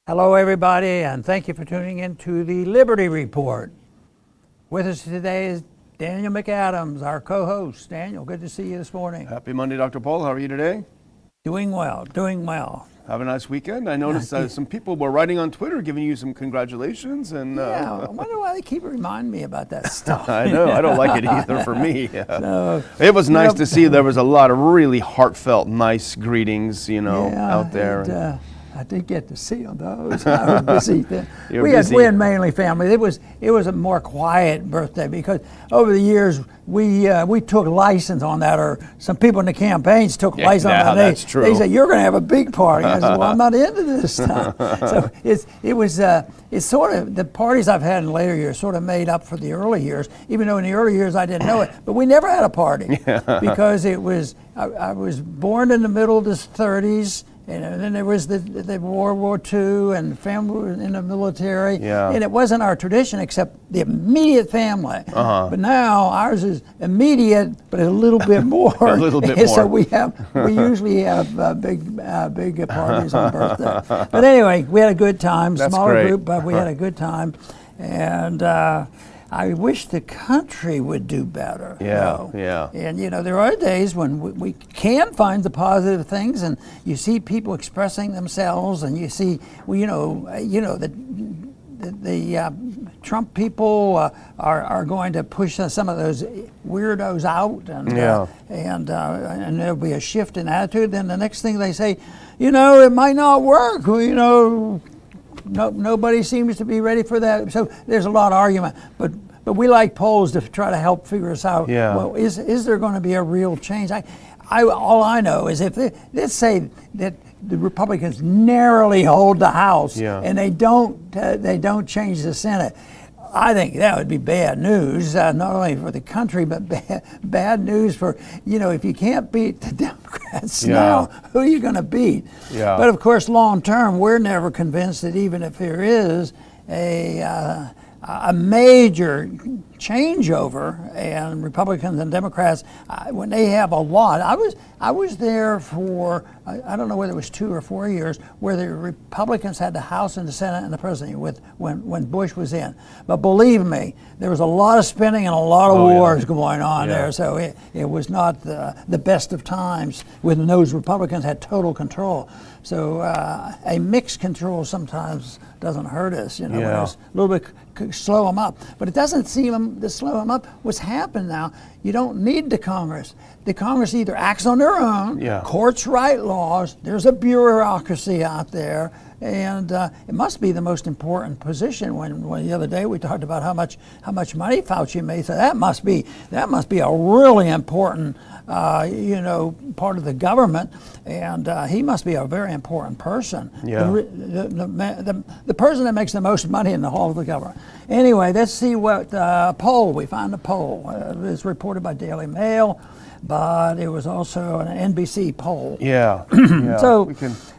Hello, everybody, and thank you for tuning in to the Liberty Report. With us today is Daniel McAdams, our co-host. Daniel, good to see you this morning. Happy Monday, Dr. Paul. How are you today? Doing well, doing well. Have a nice weekend. I noticed some people were writing on Twitter giving you some congratulations. And yeah, I wonder why they keep reminding me about that stuff. I know, I don't like it either for me. Yeah. So, it was nice to see there was a lot of really heartfelt, nice greetings, out there. I did get to see those. I was busy then. We had mainly family. It was a more quiet birthday because over the years we took license on that, or some people in the campaigns took license on that. That's true. They said you're going to have a big party. I said, well, I'm not into this stuff. So it's sort of the parties I've had in later years sort of made up for the early years. Even though in the early years I didn't know it, but we never had a party because I was born in the middle of the 30s. And then there was the World War II and family in the military. Yeah. And it wasn't our tradition except the immediate family. But now ours is immediate, but a little bit more. A little bit more. So we usually have big parties on birthday. But anyway, we had a good time. That's Smaller great. group, but we had a good time. And I wish the country would do better. Yeah. And there are days when we can find the positive things, and you see people expressing themselves, and you see, the Trump people are going to push some of those weirdos out, and there'll be a shift in attitude. Then the next thing they say, it might not work. Nobody seems to be ready for that. So there's a lot of argument, but we like polls to try to help figure us out. Yeah. Well, is there going to be a real change? All I know is if let's say that the Republicans narrowly hold the House and they don't change the Senate, I think that would be bad news, not only for the country, but bad news for, if you can't beat the Democrats now, who are you going to beat? Yeah. But of course, long term, we're never convinced that even if there is a major changeover, and Republicans and Democrats, when they have a lot, I was there for, I don't know whether it was 2 or 4 years, where the Republicans had the House and the Senate and the President when Bush was in. But believe me, there was a lot of spending and a lot of wars going on there, so it was not the best of times when those Republicans had total control. So a mixed control sometimes doesn't hurt us, when it's a little bit slow them up. But it doesn't seem to slow them up. What's happened now, you don't need the Congress. The Congress either acts on their own, courts write laws, there's a bureaucracy out there, and it must be the most important position. When the other day we talked about how much money Fauci made, so that must be a really important part of the government, and he must be a very important person. Yeah. The person that makes the most money in the whole of the government. Anyway, let's see what poll. We found a poll. It was reported by Daily Mail, but it was also an NBC poll. Yeah. So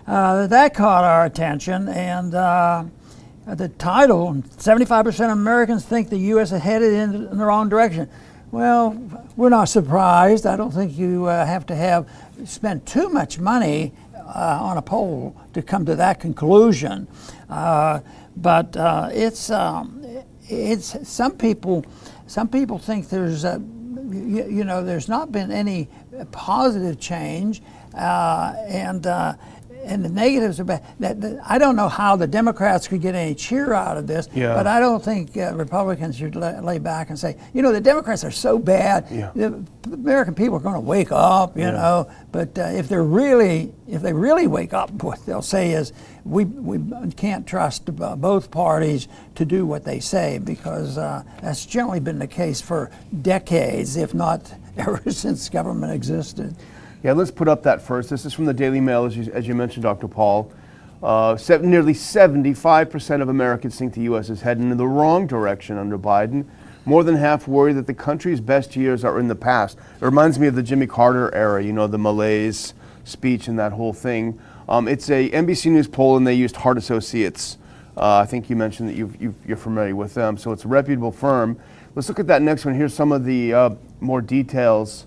that caught our attention, and the title, 75% of Americans think the U.S. is headed in the wrong direction. Well, we're not surprised. I don't think you have to spend too much money on a poll to come to that conclusion. But it's some people think there's there's not been any positive change, and the negatives are bad. I don't know how the Democrats could get any cheer out of this, but I don't think Republicans should lay back and say, the Democrats are so bad. The American people are going to wake up, But if they really wake up, what they'll say is, we can't trust both parties to do what they say, because that's generally been the case for decades, if not ever since government existed. Yeah, let's put up that first. This is from the Daily Mail, as you mentioned, Dr. Paul. Nearly 75% of Americans think the U.S. is heading in the wrong direction under Biden. More than half worry that the country's best years are in the past. It reminds me of the Jimmy Carter era, the malaise speech and that whole thing. It's a NBC News poll, and they used Hart Associates. I think you mentioned that you're familiar with them, so it's a reputable firm. Let's look at that next one. Here's some of the more details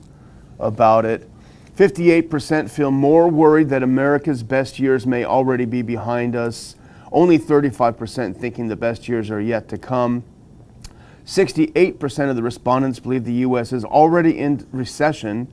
about it. 58% feel more worried that America's best years may already be behind us. only 35% thinking the best years are yet to come. 68% of the respondents believe the U.S. is already in recession,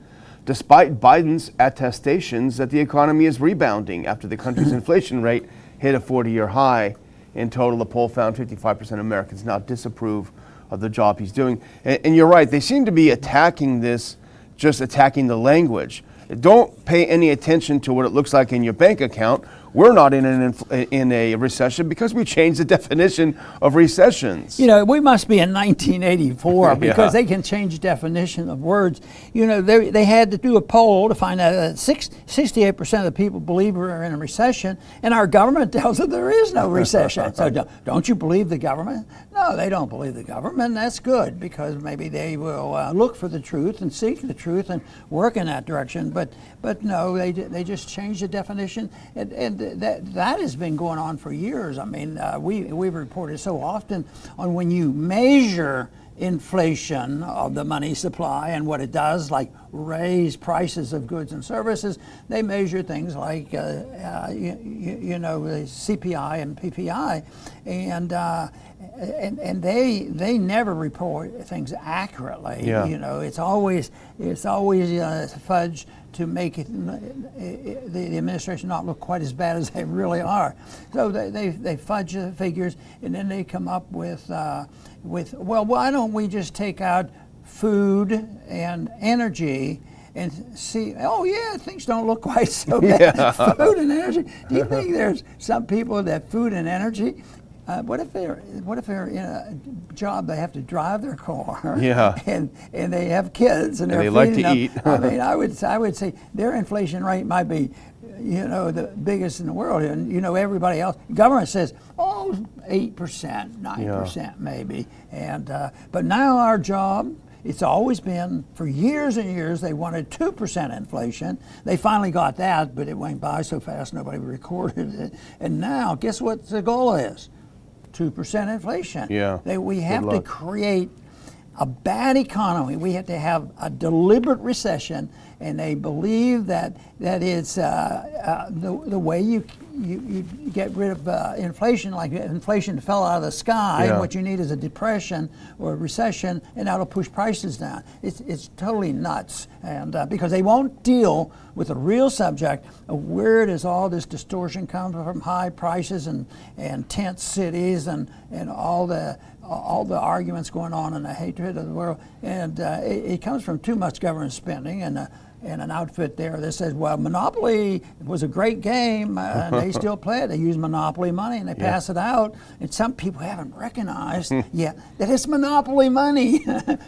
despite Biden's attestations that the economy is rebounding after the country's inflation rate hit a 40-year high. In total, the poll found 55% of Americans now disapprove of the job he's doing. And you're right, they seem to be attacking this, just attacking the language. Don't pay any attention to what it looks like in your bank account. We're not in a recession because we changed the definition of recessions. You know, we must be in 1984 because they can change definition of words. You know, they had to do a poll to find out that 68% of the people believe we're in a recession, and our government tells them there is no recession. So don't you believe the government? No, they don't believe the government. That's good because maybe they will look for the truth and seek the truth and work in that direction. But no, they just changed the definition, and that has been going on for years. I mean, we've reported so often on when you measure inflation of the money supply and what it does, like raise prices of goods and services. They measure things like you know, the CPI and PPI, and they never report things accurately. Yeah. You know, it's always fudge to make the administration not look quite as bad as they really are. So they fudge the figures, and then they come up with well, why don't we just take out food and energy and see, oh yeah, things don't look quite so bad. Yeah. Food and energy. Do you think there's some people that food and energy? What if they're in a job they have to drive their car? Yeah. And they have kids and they're they like feeding to them. eat. I mean, I would say their inflation rate might be, you know, the biggest in the world. And you know, everybody else, government says, 8%, 9% maybe. And but now our job. It's always been, for years and years, they wanted 2% inflation. They finally got that, but it went by so fast nobody recorded it. And now, guess what the goal is? 2% inflation. Yeah. We have to create a bad economy. We have to have a deliberate recession, and they believe that it's the way you get rid of inflation, like inflation fell out of the sky, and what you need is a depression or a recession, and that'll push prices down. It's totally nuts, and because they won't deal with the real subject of where does all this distortion come from, high prices and tent cities and all the arguments going on and the hatred of the world, and it comes from too much government spending and an outfit there that says, well, Monopoly was a great game, and they still play it. They use Monopoly money and they pass it out, and some people haven't recognized yet that it's Monopoly money.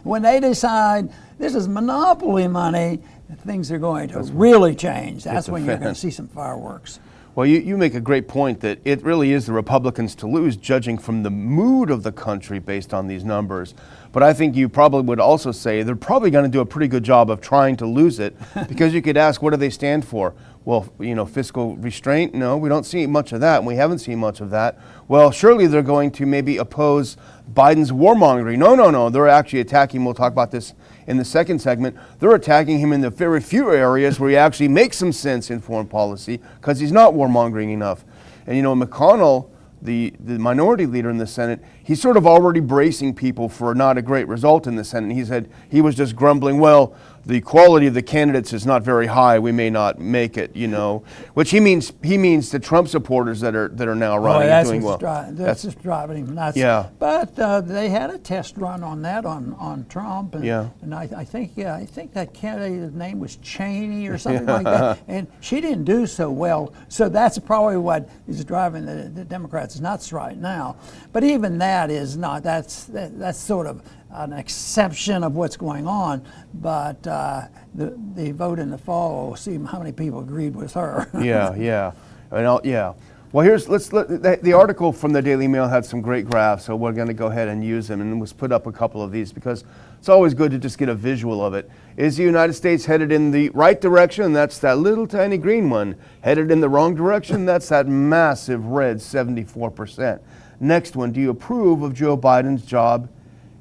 When they decide this is Monopoly money, things are going to really change. That's when you're going to see some fireworks. Well, you make a great point that it really is the Republicans to lose, judging from the mood of the country based on these numbers. But I think you probably would also say they're probably going to do a pretty good job of trying to lose it, because you could ask, what do they stand for? Well, you know, fiscal restraint? No, we don't see much of that, and we haven't seen much of that. Well, surely they're going to maybe oppose Biden's warmongering. No, they're actually attacking, we'll talk about this in the second segment, they're attacking him in the very few areas where he actually makes some sense in foreign policy, because he's not warmongering enough. And you know, McConnell, the minority leader in the Senate, he's sort of already bracing people for not a great result in the Senate. He said he was just grumbling, well, the quality of the candidates is not very high. We may not make it, you know. Which he means the Trump supporters that are now running and doing well. That's just driving him nuts. Yeah. But they had a test run on that on Trump, and I think that candidate's name was Cheney or something like that, and she didn't do so well. So that's probably what is driving the Democrats nuts right now. But even that is not. That's sort of an exception of what's going on, but the vote in the fall will see how many people agreed with her. Yeah. Well, the article from the Daily Mail had some great graphs, so we're going to go ahead and use them, and let's put up a couple of these because it's always good to just get a visual of it. Is the United States headed in the right direction? That's that little tiny green one. Headed in the wrong direction? That's that massive red 74%. Next one, do you approve of Joe Biden's job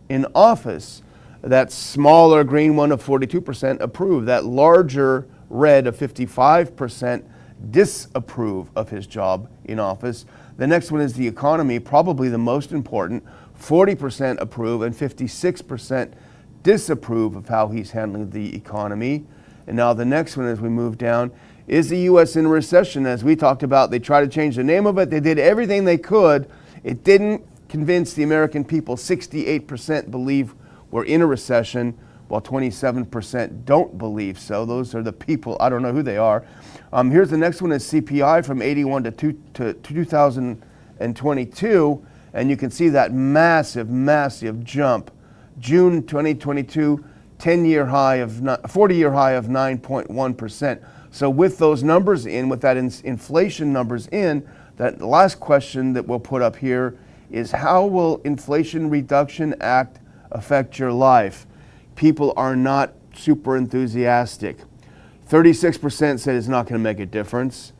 in office? That smaller green one of 42% approve. That larger red of 55% disapprove of his job in office. The next one is the economy, probably the most important. 40% approve and 56% disapprove of how he's handling the economy. And now the next one, as we move down, is the U.S. in recession? As we talked about, they tried to change the name of it. They did everything they could. It didn't convince the American people. 68% believe we're in a recession, while 27% don't believe so. Those are the people, I don't know who they are. Here's the next one is CPI from 81 to 2022. And you can see that massive jump. June 2022, 40-year high of 9.1%. So with those numbers in, with that inflation numbers in, that last question that we'll put up here is, how will Inflation Reduction Act affect your life? People are not super enthusiastic. 36% said it's not going to make a difference.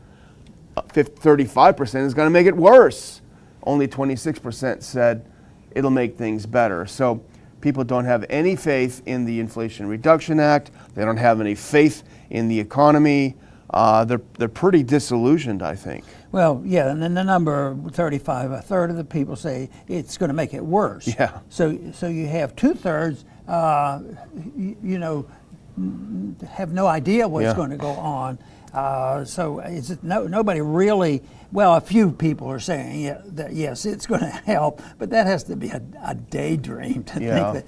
35% is going to make it worse. Only 26% said it'll make things better. So people don't have any faith in the Inflation Reduction Act. They don't have any faith in the economy. They're pretty disillusioned, I think. Well, yeah, and then the number 35, a third of the people say it's going to make it worse. Yeah. So you have 2/3, have no idea what's going to go on. So nobody really, well, a few people are saying that yes, it's going to help, but that has to be a daydream to think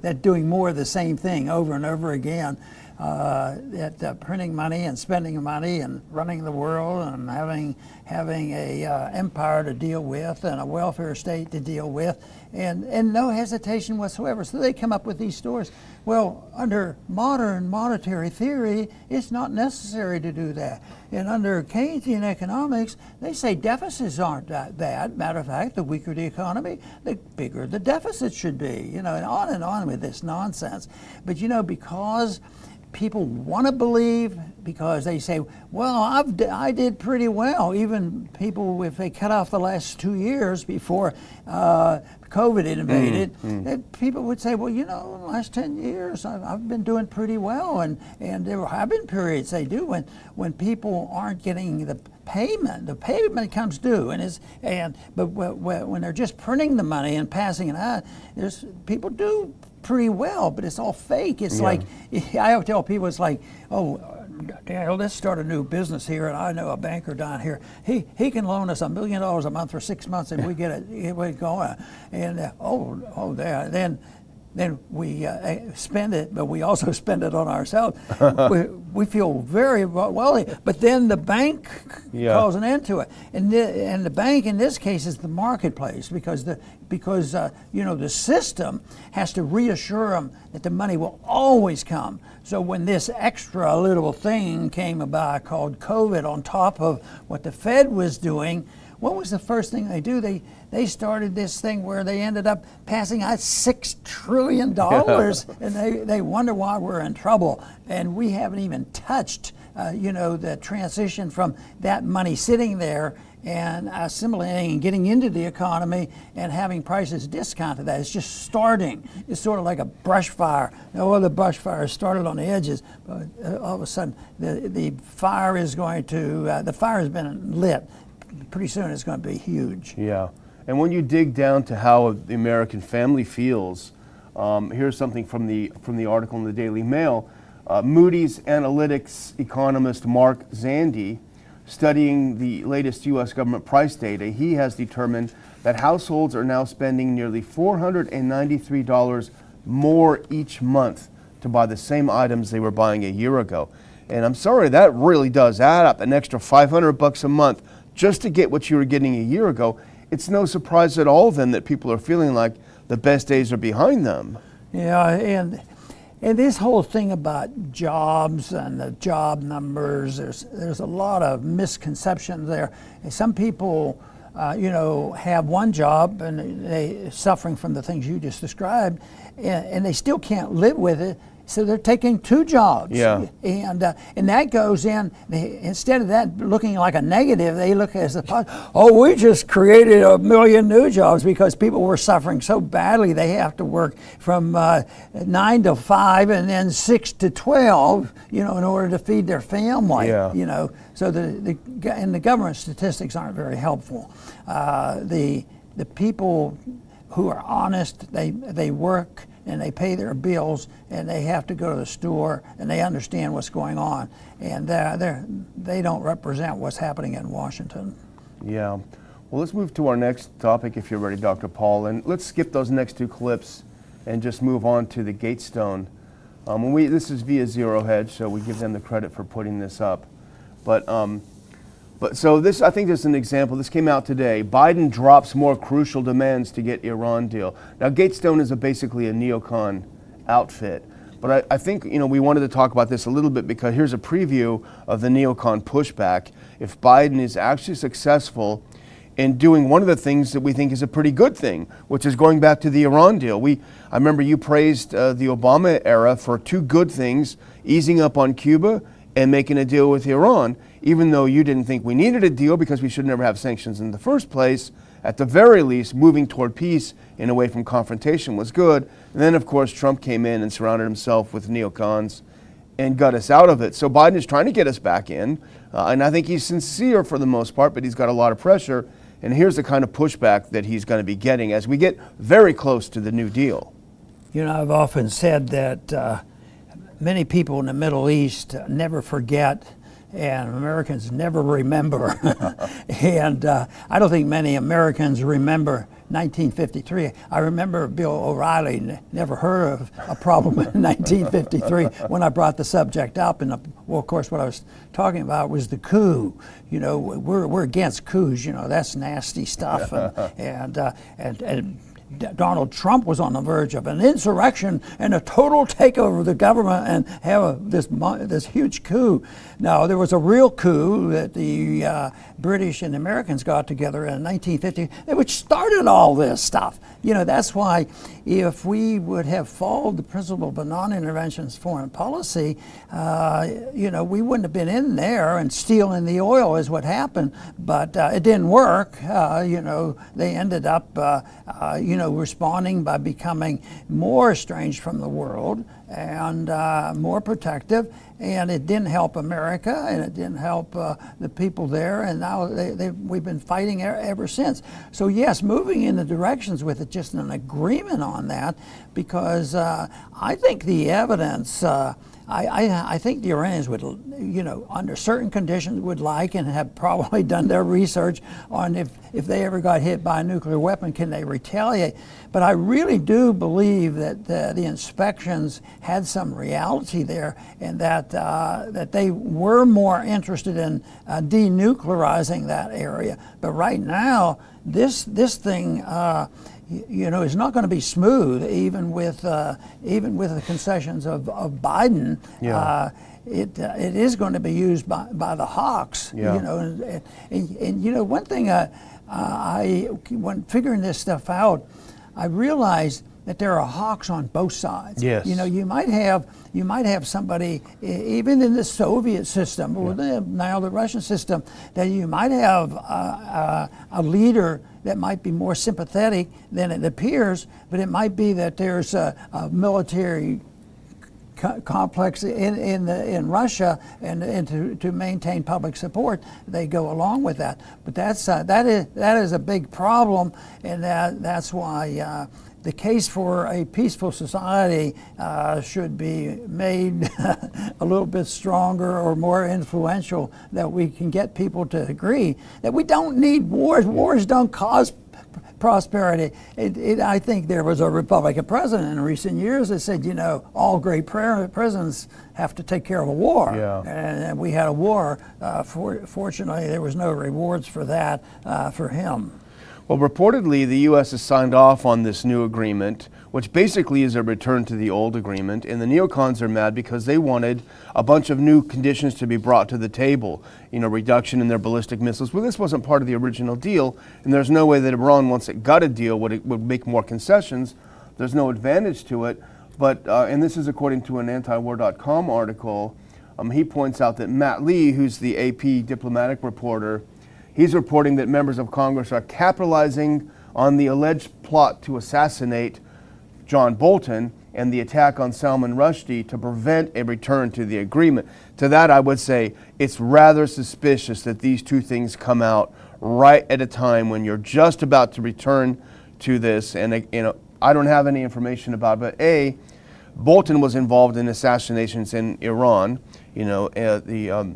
that doing more of the same thing over and over again, that printing money and spending money and running the world and having a empire to deal with and a welfare state to deal with, and no hesitation whatsoever. So they come up with these stories. Well, under modern monetary theory, it's not necessary to do that. And under Keynesian economics, they say deficits aren't that bad. Matter of fact, the weaker the economy, the bigger the deficit should be. And on with this nonsense. But because people want to believe, because they say, well, I did pretty well. Even people, if they cut off the last 2 years before COVID invaded, people would say, well, in the last 10 years, I've been doing pretty well. And there have been periods they do when people aren't getting the payment comes due, but when they're just printing the money and passing it out, people do pretty well, but it's all fake. It's like, I tell people, it's like, oh, Daniel, let's start a new business here, and I know a banker down here. He can loan us $1 million a month for 6 months, and we get it going. And then we spend it, but we also spend it on ourselves. we feel very wealthy, but then the bank calls an end to it, and the bank in this case is the marketplace, because the system has to reassure them that the money will always come. So when this extra little thing came about called COVID on top of what the Fed was doing, what was the first thing they do? They started this thing where they ended up passing out $6 trillion, and they wonder why we're in trouble. And we haven't even touched, the transition from that money sitting there and assimilating and getting into the economy and having prices discounted. That it's just starting. It's sort of like a brush fire. The brush fire started on the edges, but all of a sudden the fire is going to. The fire has been lit. Pretty soon it's going to be huge. Yeah, and when you dig down to how the American family feels, here's something from the article in the Daily Mail. Moody's Analytics economist Mark Zandi, studying the latest U.S. government price data, he has determined that households are now spending nearly $493 more each month to buy the same items they were buying a year ago. And I'm sorry, that really does add up, an extra $500 a month just to get what you were getting a year ago. It's no surprise at all then that people are feeling like the best days are behind them. Yeah, and this whole thing about jobs and the job numbers, there's a lot of misconceptions there. Some people, have one job and they suffering from the things you just described, and they still can't live with it. So they're taking 2 jobs. Yeah. And that goes in, instead of that looking like a negative, they look as we just created 1 million new jobs because people were suffering so badly they have to work from 9 to 5 and then 6 to 12, in order to feed their family. Yeah. So and the government statistics aren't very helpful. The people who are honest, they work and they pay their bills and they have to go to the store and they understand what's going on, and they don't represent what's happening in Washington. Yeah. Well, let's move to our next topic if you're ready, Dr. Paul, and let's skip those next 2 clips and just move on to the Gatestone. This is via Zero Hedge, so we give them the credit for putting this up. But so this, I think this is an example. This came out today. Biden drops more crucial demands to get Iran deal. Now, Gatestone is basically a neocon outfit. But I think, we wanted to talk about this a little bit because here's a preview of the neocon pushback. If Biden is actually successful in doing one of the things that we think is a pretty good thing, which is going back to the Iran deal. I remember you praised the Obama era for 2 good things, easing up on Cuba and making a deal with Iran, even though you didn't think we needed a deal because we should never have sanctions in the first place. At the very least, moving toward peace and away from confrontation was good. And then, of course, Trump came in and surrounded himself with neocons and got us out of it. So Biden is trying to get us back in, and I think he's sincere for the most part, but he's got a lot of pressure. And here's the kind of pushback that he's going to be getting as we get very close to the New Deal. I've often said that many people in the Middle East never forget, and Americans never remember. And I don't think many Americans remember 1953. I remember Bill O'Reilly never heard of a problem in 1953 when I brought the subject up. And of course, what I was talking about was the coup. We're against coups. That's nasty stuff. And Donald Trump was on the verge of an insurrection and a total takeover of the government and have this huge coup. Now, there was a real coup that the British and Americans got together in 1950, which started all this stuff. That's why if we would have followed the principle of a non-interventionist foreign policy, we wouldn't have been in there and stealing the oil is what happened. But it didn't work. They ended up, responding by becoming more estranged from the world and more protective, and it didn't help America, and it didn't help the people there, and now we've been fighting ever since. So yes, moving in the directions with it, just an agreement on that, because I think the evidence, I think the Iranians would, under certain conditions would like and have probably done their research on if they ever got hit by a nuclear weapon, can they retaliate? But I really do believe that the inspections had some reality there, and that they were more interested in denuclearizing that area. But right now, this thing, is not going to be smooth, even with the concessions of Biden. Yeah. It is going to be used by the hawks. Yeah. And one thing when figuring this stuff out, I realized that there are hawks on both sides. Yes. You might have somebody, even in the Soviet system or now the Russian system, that you might have a leader that might be more sympathetic than it appears, but it might be that there's a military complex in Russia, and to maintain public support, they go along with that. But that is a big problem, and that's why the case for a peaceful society should be made a little bit stronger or more influential, that we can get people to agree that we don't need wars. Wars don't cause prosperity. I think there was a Republican president in recent years that said, all great presidents have to take care of a war. Yeah. And we had a war. Fortunately, there was no rewards for that for him. Well, reportedly, the U.S. has signed off on this new agreement, which basically is a return to the old agreement. And the neocons are mad because they wanted a bunch of new conditions to be brought to the table. Reduction in their ballistic missiles. Well, this wasn't part of the original deal, and there's no way that Iran, once it got a deal, would make more concessions. There's no advantage to it. But, and this is according to an antiwar.com article, he points out that Matt Lee, who's the AP diplomatic reporter, he's reporting that members of Congress are capitalizing on the alleged plot to assassinate John Bolton and the attack on Salman Rushdie to prevent a return to the agreement. To that, I would say it's rather suspicious that these two things come out right at a time when you're just about to return to this. And I don't have any information about it, but Bolton was involved in assassinations in Iran, the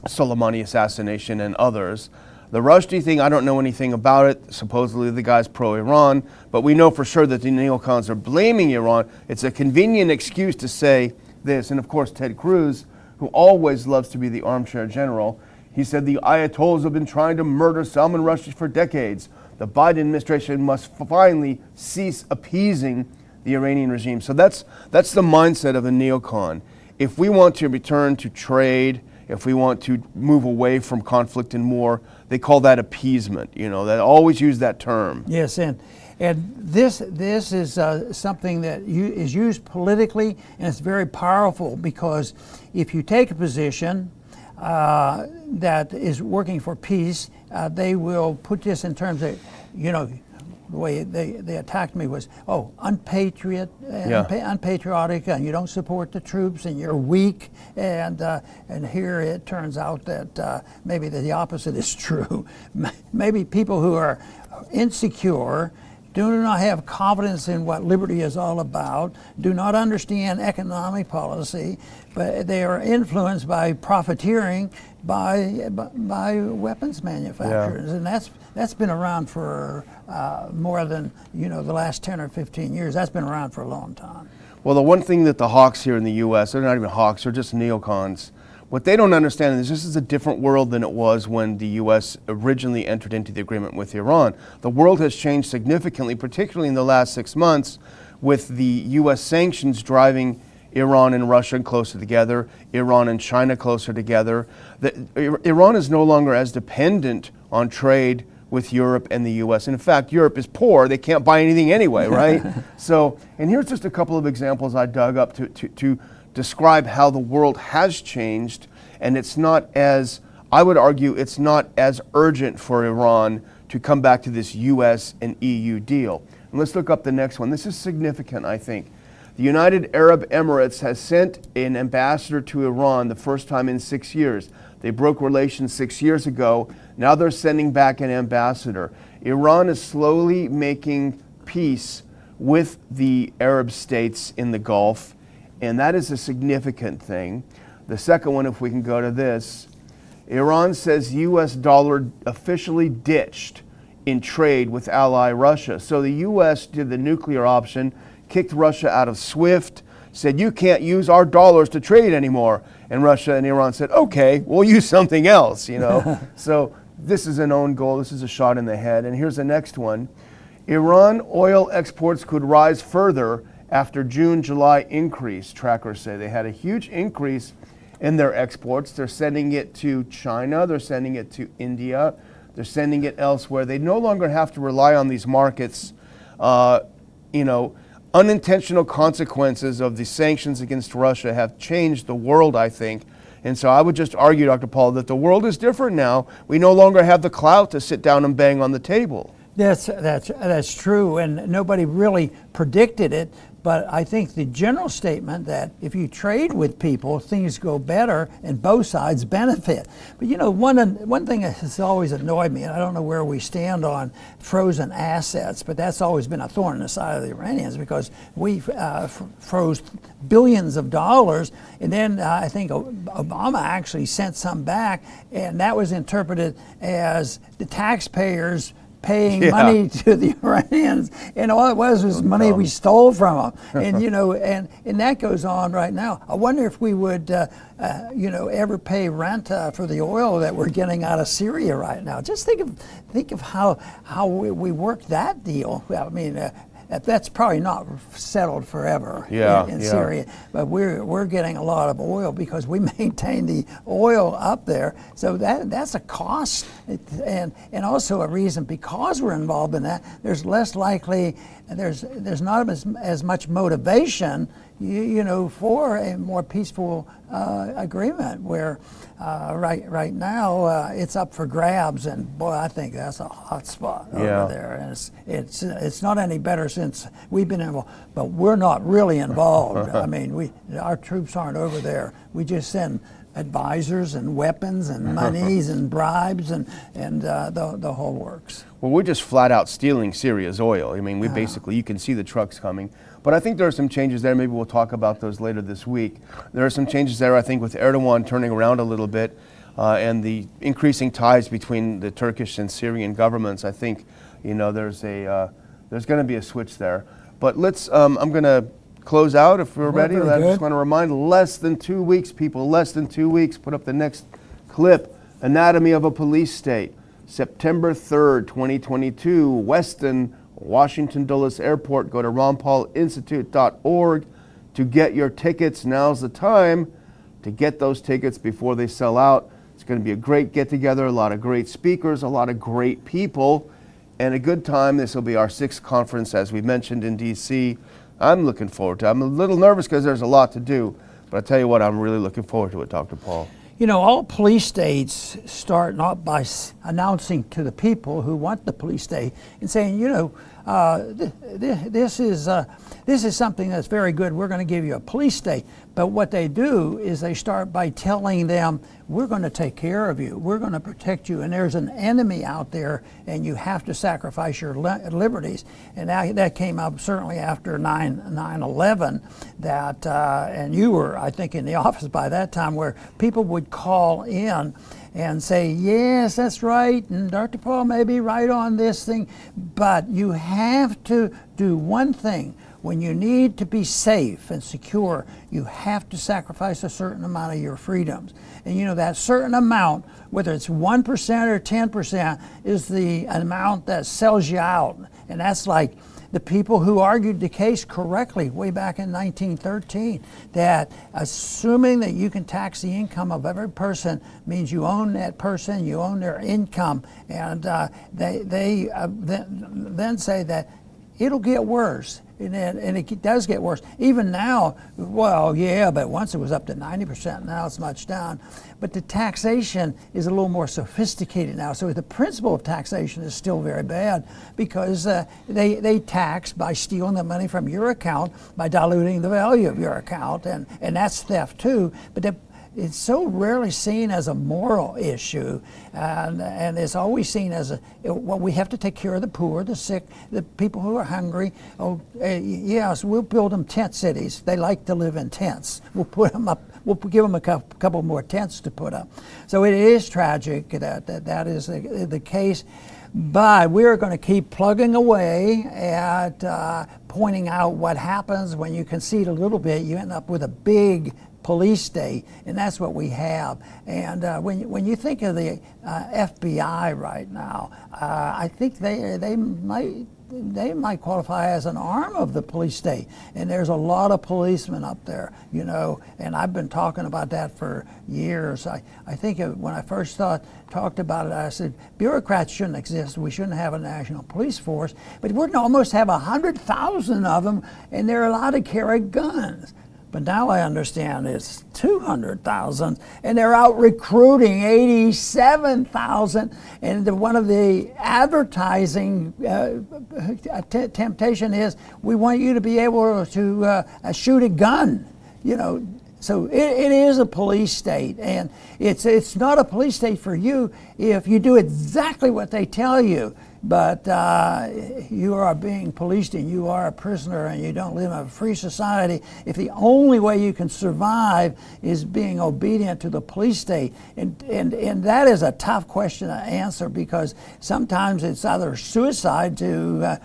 Soleimani assassination and others. The Rushdie thing, I don't know anything about it. Supposedly the guy's pro-Iran, but we know for sure that the neocons are blaming Iran. It's a convenient excuse to say this. And of course, Ted Cruz, who always loves to be the armchair general, he said the Ayatollahs have been trying to murder Salman Rushdie for decades. The Biden administration must finally cease appeasing the Iranian regime. So that's the mindset of a neocon. If we want to return to trade, if we want to move away from conflict and war, they call that appeasement. They always use that term. Yes, and this is something that is used politically, and it's very powerful, because if you take a position that is working for peace, they will put this in terms of, the way they attacked me was, unpatriotic, and you don't support the troops, and you're weak, and here it turns out that maybe the opposite is true. Maybe people who are insecure, do not have confidence in what liberty is all about, do not understand economic policy, but they are influenced by profiteering by weapons manufacturers. And that's been around for more than the last 10 or 15 years. That's been around for a long time. Well, the one thing that the hawks here in the U.S., they're not even hawks, they're just neocons. What they don't understand is this is a different world than it was when the U.S. originally entered into the agreement with Iran. The world has changed significantly, particularly in the last 6 months, with the U.S. sanctions driving Iran and Russia closer together, Iran and China closer together. Iran is no longer as dependent on trade with Europe and the U.S. In fact, Europe is poor. They can't buy anything anyway, right? So, and here's just a couple of examples I dug up to describe how the world has changed, and it's not as, I would argue, it's not as urgent for Iran to come back to this U.S. and EU deal. And let's look up the next one. This is significant, I think. The United Arab Emirates has sent an ambassador to Iran the first time in 6 years. They broke relations 6 years ago. Now they're sending back an ambassador. Iran is slowly making peace with the Arab states in the Gulf, and that is a significant thing. The second one, if we can go to this, Iran says U.S. dollar officially ditched in trade with ally Russia. So the U.S. did the nuclear option, kicked Russia out of SWIFT, said you can't use our dollars to trade anymore. And Russia and Iran said, okay, we'll use something else, So this is an own goal. This is a shot in the head. And here's the next one. Iran oil exports could rise further after June-July increase. Trackers say they had a huge increase in their exports. They're sending it to China. They're sending it to India. They're sending it elsewhere. They no longer have to rely on these markets. Unintentional consequences of the sanctions against Russia have changed the world, I think. And so I would just argue, Dr. Paul, that the world is different now. We no longer have the clout to sit down and bang on the table. That's true, and nobody really predicted it. But I think the general statement that if you trade with people, things go better and both sides benefit. But one thing that has always annoyed me, and I don't know where we stand on frozen assets, but that's always been a thorn in the side of the Iranians, because we froze billions of dollars, and then I think Obama actually sent some back, and that was interpreted as the taxpayers paying money to the Iranians, and all it was money we stole from them. And and that goes on right now. I wonder if we would ever pay rent for the oil that we're getting out of Syria right now. Just think of how we worked that deal. I mean, that's probably not settled forever in Syria. But we're getting a lot of oil because we maintain the oil up there. So that's a cost, and also a reason, because we're involved in that. There's less likely. There's not as much motivation, for a more peaceful agreement. Where right now it's up for grabs, and boy, I think that's a hot spot over there. And it's not any better since we've been involved, but we're not really involved. I mean, our troops aren't over there. We just send advisors and weapons and monies and bribes and the whole works. Well, we're just flat out stealing Syria's oil. I mean, you can see the trucks coming. But I think there are some changes there. Maybe we'll talk about those later this week. There are some changes there, I think, with Erdogan turning around a little bit and the increasing ties between the Turkish and Syrian governments. I think, there's going to be a switch there. But I'm going to close out if we're ready. I just want to remind, less than 2 weeks, people, less than 2 weeks. Put up the next clip. Anatomy of a Police State. September 3rd, 2022, Weston, Washington Dulles Airport. Go to ronpaulinstitute.org to get your tickets. Now's the time to get those tickets before they sell out. It's going to be a great get-together, a lot of great speakers, a lot of great people, and a good time. This will be our 6th conference, as we mentioned, in D.C. I'm looking forward to it. I'm a little nervous because there's a lot to do, but I tell you what, I'm really looking forward to it, Dr. Paul. All police states start not by announcing to the people who want the police state and saying, this is something that's very good. We're going to give you a police state. But what they do is they start by telling them, we're going to take care of you. We're going to protect you. And there's an enemy out there, and you have to sacrifice your liberties. And that came up certainly after 9/11. And you were, I think, in the office by that time, where people would call in and say, yes, that's right, and Dr. Paul may be right on this thing, but you have to do one thing. When you need to be safe and secure, you have to sacrifice a certain amount of your freedoms. And that certain amount, whether it's 1% or 10%, is the amount that sells you out. And that's like the people who argued the case correctly way back in 1913, that assuming that you can tax the income of every person means you own that person, you own their income, and they then say that it'll get worse. And it does get worse. Even now, but once it was up to 90%, now it's much down. But the taxation is a little more sophisticated now. So the principle of taxation is still very bad, because they tax by stealing the money from your account, by diluting the value of your account, and that's theft too. But it's so rarely seen as a moral issue, and it's always seen as we have to take care of the poor, the sick, the people who are hungry. Yes, we'll build them tent cities. They like to live in tents. We'll put them up. We'll give them a couple more tents to put up. So it is tragic that is the case. But we're going to keep plugging away at pointing out what happens when you concede a little bit. You end up with a big police state, and that's what we have. And when you think of the FBI right now, I think they might qualify as an arm of the police state. And there's a lot of policemen up there, and I've been talking about that for years. I think when I first talked about it, I said, bureaucrats shouldn't exist. We shouldn't have a national police force. But we're going to almost have 100,000 of them, and they're allowed to carry guns. But now I understand it's 200,000, and they're out recruiting 87,000. And one of the advertising temptation is, we want you to be able to shoot a gun, So it is a police state, and it's not a police state for you if you do exactly what they tell you. But you are being policed, and you are a prisoner, and you don't live in a free society if the only way you can survive is being obedient to the police state. And that is a tough question to answer, because sometimes it's either suicide to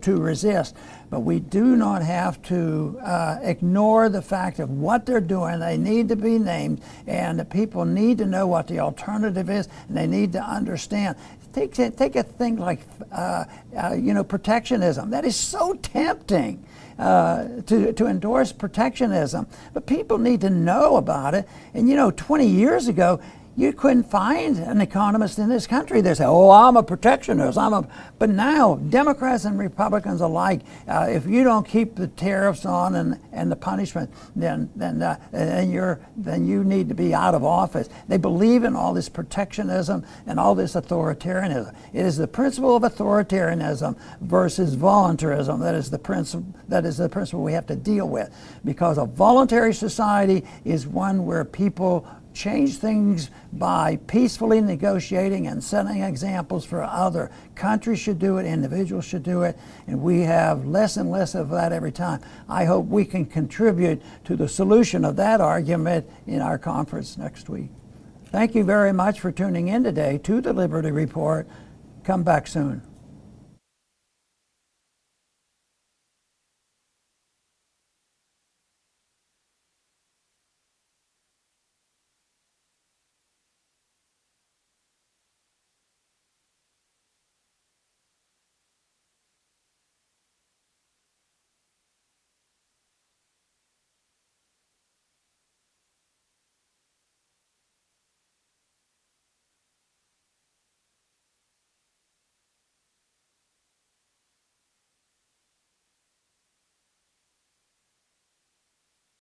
resist. but we do not have to ignore the fact of what they're doing. They need to be named, and the people need to know what the alternative is, and they need to understand. Take a thing like protectionism. That is so tempting to endorse protectionism, but people need to know about it. And 20 years ago, you couldn't find an economist in this country that said, "Oh, I'm a protectionist." But now, Democrats and Republicans alike, if you don't keep the tariffs on and the punishment, then you need to be out of office. They believe in all this protectionism and all this authoritarianism. It is the principle of authoritarianism versus voluntarism that is the principle we have to deal with, because a voluntary society is one where people change things by peacefully negotiating and setting examples for other. Countries should do it, individuals should do it, and we have less and less of that every time. I hope we can contribute to the solution of that argument in our conference next week. Thank you very much for tuning in today to the Liberty Report. Come back soon.